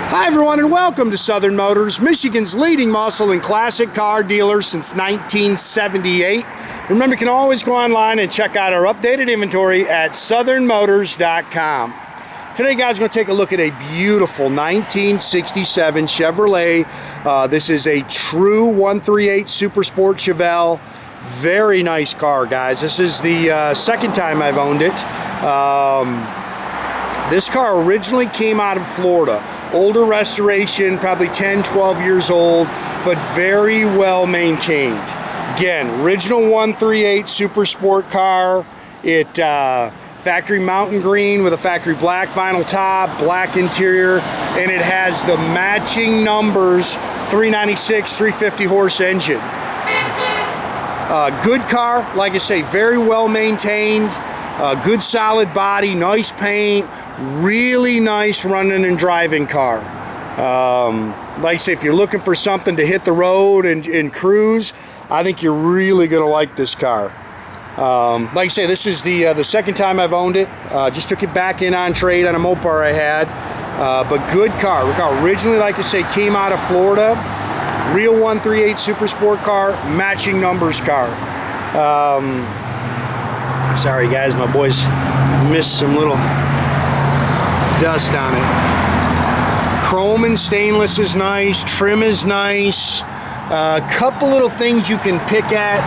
Hi everyone, and welcome to Southern Motors, Michigan's leading muscle and classic car dealer since 1978. Remember, you can always go online and check out our updated inventory at southernmotors.com. Today, guys, we're going to take a look at a beautiful 1967 Chevrolet. This is a true 138 Super Sport Chevelle. Very nice car, guys. This is the second time I've owned it. This car originally came out of Florida. Older restoration, probably 10, 12 years old, but very well maintained. Again, original 138 Super Sport car. It factory mountain green with a factory black vinyl top, black interior, and it has the matching numbers 396, 350 horse engine. Good car, like I say, very well maintained, good solid body, nice paint, really nice running and driving car. Like I say, if you're looking for something to hit the road and cruise, I think you're really going to like this car. Like I say, this is the second time I've owned it. Just took it back in on trade on a Mopar I had. But good car. The car originally, like I say, came out of Florida. Real 138 Super Sport car, matching numbers car. Sorry guys, my boys missed some little dust on it. Chrome and stainless is nice, trim is nice. A couple little things you can pick at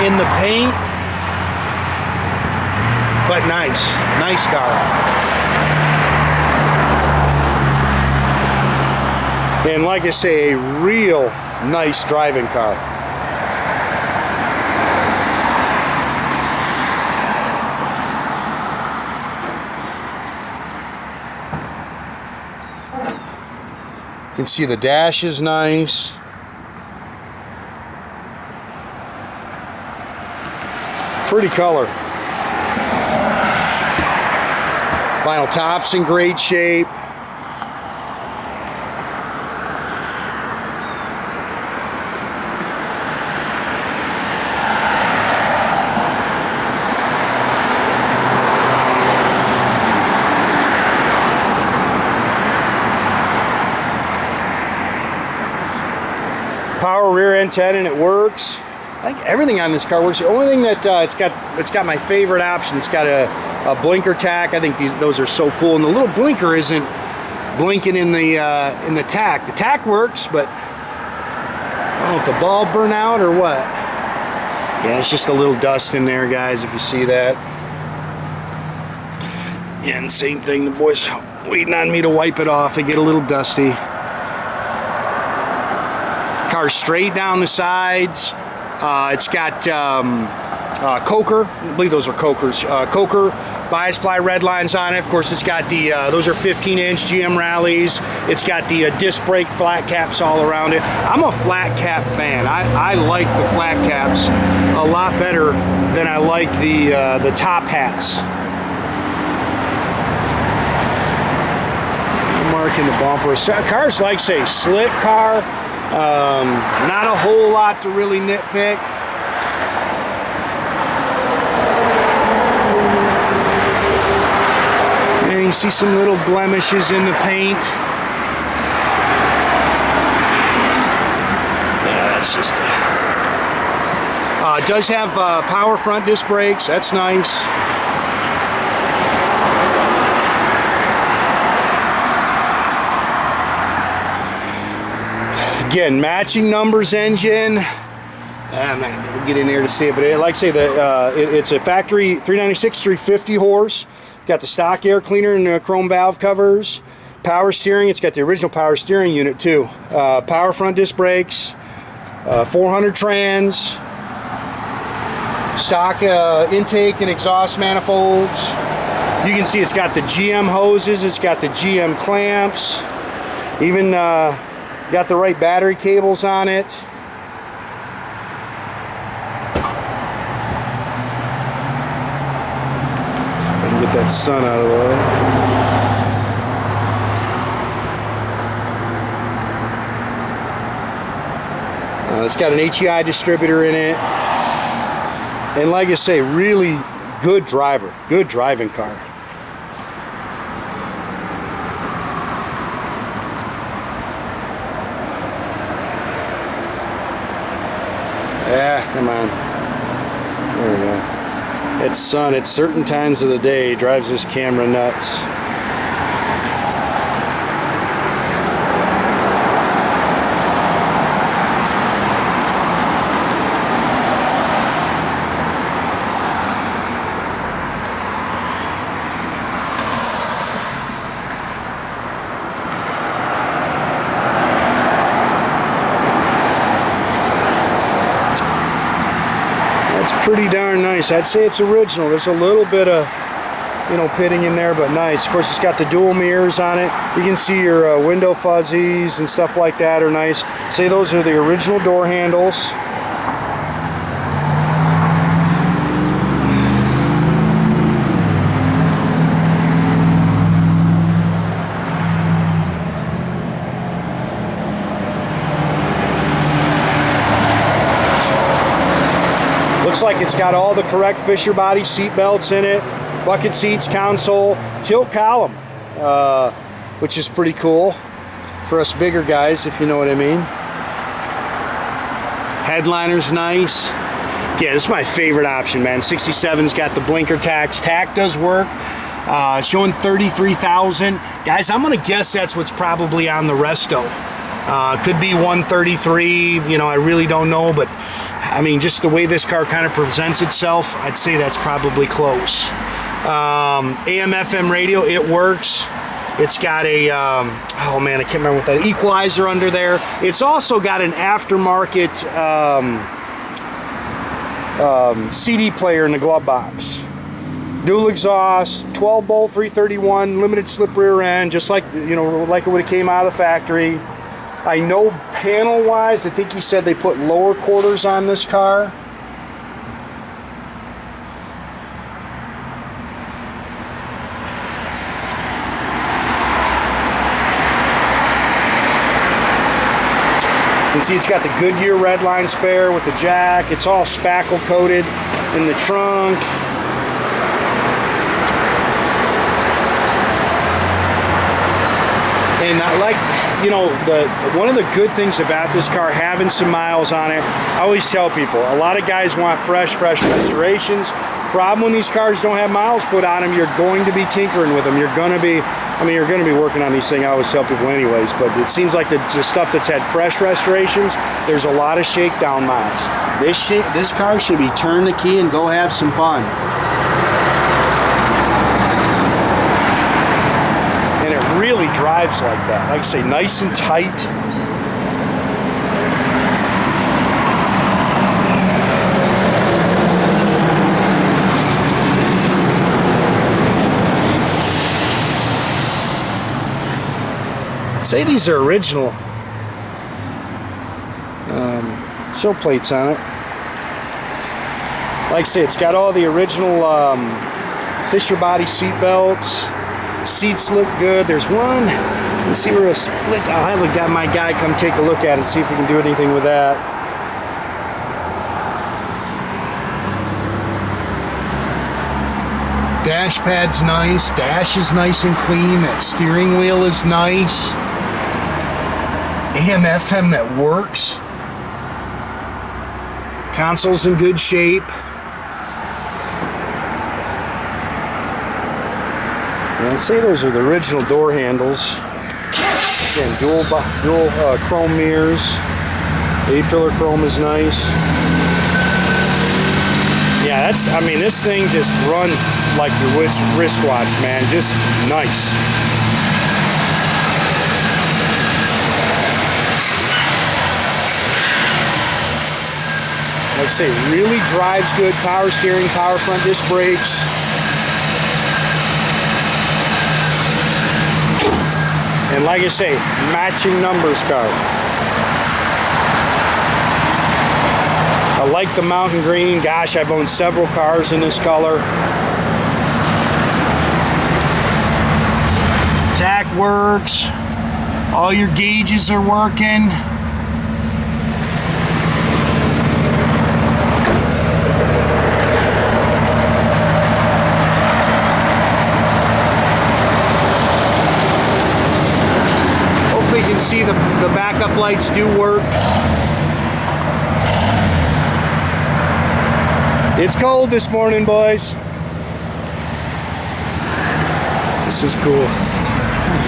in the paint, but nice car. And like I say, a real nice driving car. You can see the dash is nice. Pretty color. Vinyl top's in great shape. Power rear end 10 and it works. I think everything on this car works. The only thing that it's got my favorite option. It's got a blinker tach. I think those are so cool. And the little blinker isn't blinking in the tach. The tach works, but I don't know if the bulb burned out or what. Yeah, it's just a little dust in there, guys, if you see that. Yeah, and same thing. The boys waiting on me to wipe it off. They get a little dusty. Car's straight down the sides. It's got Coker, I believe those are Cokers. Coker bias ply red lines on it. Of course, it's got the those are 15-inch GM rallies. It's got the disc brake flat caps all around it. I'm a flat cap fan. I like the flat caps a lot better than I like the top hats. Marking the bumper. Car's, like say, slick car. Not a whole lot to really nitpick. And you see some little blemishes in the paint. Yeah, that's just it does have power front disc brakes. That's nice. Again, matching numbers engine. I'm not going to get in there to see it, but like I say, it's a factory 396, 350 horse. Got the stock air cleaner and chrome valve covers. Power steering. It's got the original power steering unit too. Power front disc brakes. 400 trans. Stock intake and exhaust manifolds. You can see it's got the GM hoses. It's got the GM clamps. Even got the right battery cables on it. See if I can get that sun out of the way. It's got an HEI distributor in it. And like I say, really good driver, good driving car. That sun at certain times of the day drives this camera nuts. Pretty darn nice. I'd say it's original. There's a little bit of, you know, pitting in there, but nice. Of course, it's got the dual mirrors on it. You can see your window fuzzies and stuff like that are nice. Say those are the original door handles. Looks like it's got all the correct Fisher body seat belts in it, bucket seats, console, tilt column, which is pretty cool for us bigger guys, if you know what I mean. Headliner's nice. Yeah, this is my favorite option, man. 67's got the blinker tach. Tach does work. Showing 33,000. Guys, I'm gonna guess that's what's probably on the resto. Could be 133, you know, I really don't know, but I mean, just the way this car kind of presents itself, I'd say that's probably close. AM FM radio, it works. It's got a, oh man, I can't remember what that, equalizer under there. It's also got an aftermarket CD player in the glove box. Dual exhaust, 12 bolt 331, limited slip rear end, just like, you know, like it would have came out of the factory. I know panel-wise, I think he said they put lower quarters on this car. You can see it's got the Goodyear redline spare with the jack. It's all spackle coated in the trunk. And I like, you know, one of the good things about this car, having some miles on it, I always tell people, a lot of guys want fresh restorations. Problem when these cars don't have miles put on them, you're going to be tinkering with them. You're going to be, I mean, you're going to be working on these things. I always tell people anyways, but it seems like the stuff that's had fresh restorations, there's a lot of shakedown miles. This car should be turn the key and go have some fun. And it really drives like that. Like I say, nice and tight. Say these are original sill plates on it. Like I say, it's got all the original Fisher body seat belts. Seats look good. There's one. Let's see where it splits. I'll have my guy come take a look at it, see if we can do anything with that. Dash pad's nice. Dash is nice and clean. That steering wheel is nice. AM FM that works. Console's in good shape. And I'd say those are the original door handles. Again, dual chrome mirrors. A-pillar chrome is nice. Yeah, I mean, this thing just runs like your wristwatch, man. Just nice. Like I say, really drives good. Power steering, power front disc brakes. And like I say, matching numbers car. I like the mountain green. Gosh, I've owned several cars in this color. Tach works. All your gauges are working. Hopefully you can see the backup lights do work. It's cold this morning, boys. This is cool.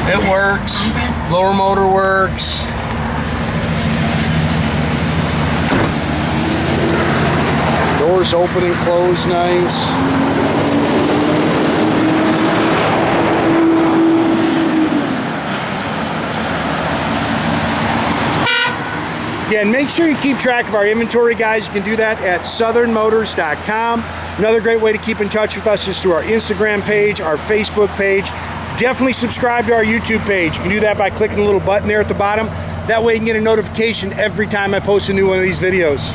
It works. Lower motor works. Doors open and close nice. Again, make sure you keep track of our inventory, guys. You can do that at southernmotors.com. Another great way to keep in touch with us is through our Instagram page, our Facebook page. Definitely subscribe to our YouTube page. You can do that by clicking the little button there at the bottom. That way you can get a notification every time I post a new one of these videos.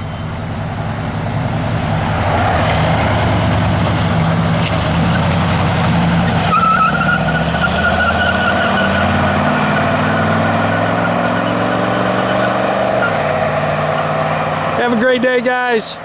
Have a great day, guys.